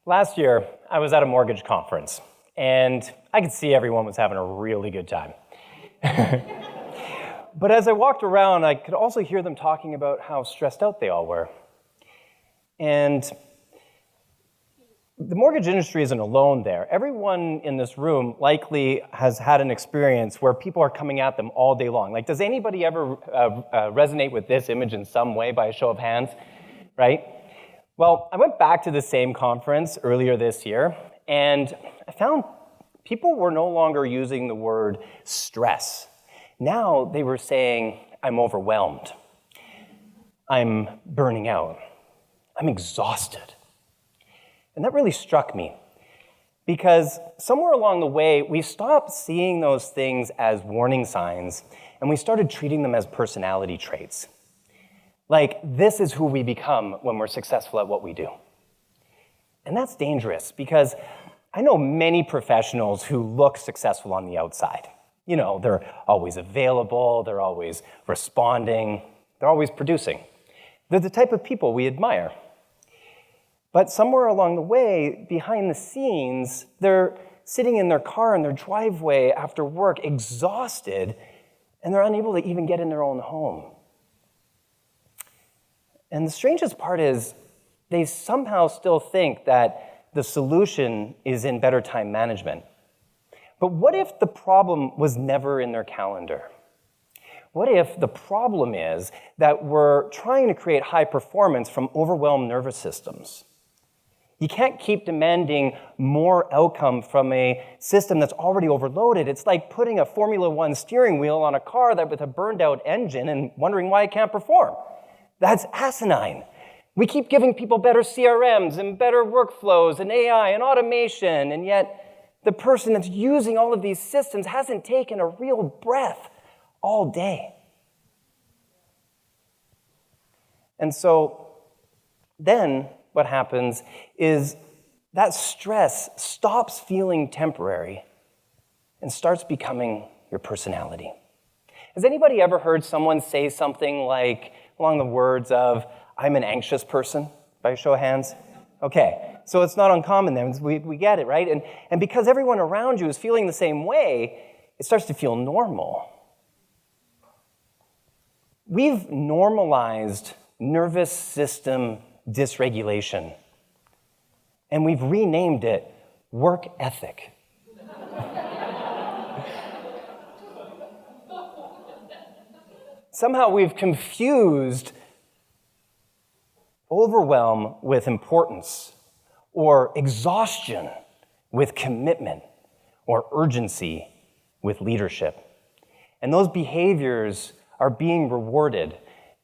Last year, I was at a mortgage conference, and I could see everyone was having a really good time. But as I walked around, I could also hear them talking about how stressed out they all were. And the mortgage industry isn't alone there. Everyone in this room likely has had an experience where people are coming at them all day long. Like, does anybody ever resonate with this image in some way by a show of hands, right? Well, I went back to the same conference earlier this year, and I found people were no longer using the word stress. Now they were saying, I'm overwhelmed. I'm burning out. I'm exhausted. And that really struck me, because somewhere along the way, we stopped seeing those things as warning signs, and we started treating them as personality traits. Like, this is who we become when we're successful at what we do. And that's dangerous, because I know many professionals who look successful on the outside. You know, they're always available, they're always responding, they're always producing. They're the type of people we admire. But somewhere along the way, behind the scenes, they're sitting in their car in their driveway after work, exhausted, and they're unable to even get in their own home. And the strangest part is, they somehow still think that the solution is in better time management. But what if the problem was never in their calendar? What if the problem is that we're trying to create high performance from overwhelmed nervous systems? You can't keep demanding more outcome from a system that's already overloaded. It's like putting a Formula One steering wheel on a car with a burned out engine and wondering why it can't perform. That's asinine. We keep giving people better CRMs and better workflows and AI and automation, and yet the person that's using all of these systems hasn't taken a real breath all day. And so then what happens is that stress stops feeling temporary and starts becoming your personality. Has anybody ever heard someone say something like, along the words of, I'm an anxious person, by a show of hands? Okay, so it's not uncommon then, we get it, right? And because everyone around you is feeling the same way, it starts to feel normal. We've normalized nervous system dysregulation, and we've renamed it work ethic. Somehow we've confused overwhelm with importance, or exhaustion with commitment, or urgency with leadership. And those behaviors are being rewarded.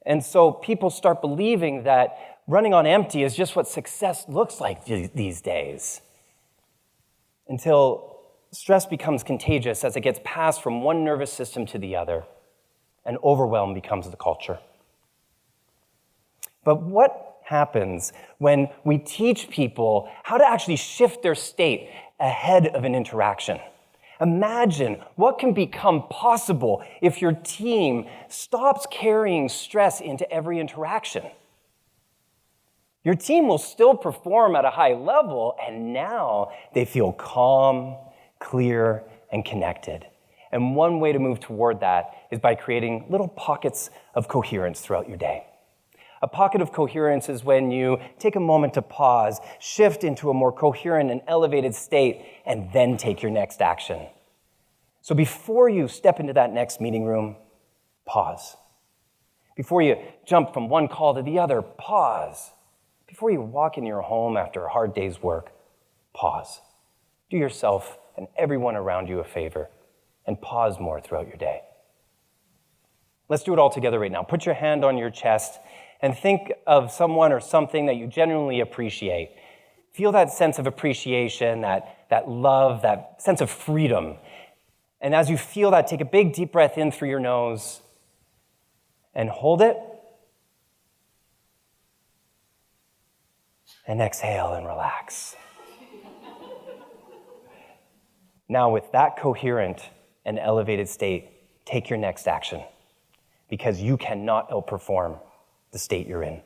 And so people start believing that running on empty is just what success looks like these days, until stress becomes contagious as it gets passed from one nervous system to the other, and overwhelm becomes the culture. But what happens when we teach people how to actually shift their state ahead of an interaction? Imagine what can become possible if your team stops carrying stress into every interaction. Your team will still perform at a high level, and now they feel calm, clear, and connected. And one way to move toward that is by creating little pockets of coherence throughout your day. A pocket of coherence is when you take a moment to pause, shift into a more coherent and elevated state, and then take your next action. So before you step into that next meeting room, pause. Before you jump from one call to the other, pause. Before you walk in your home after a hard day's work, pause. Do yourself and everyone around you a favor, and pause more throughout your day. Let's do it all together right now. Put your hand on your chest and think of someone or something that you genuinely appreciate. Feel that sense of appreciation, that love, that sense of freedom. And as you feel that, take a big deep breath in through your nose and hold it. And exhale and relax. Now, with that coherent and elevated state, take your next action, because you cannot outperform the state you're in.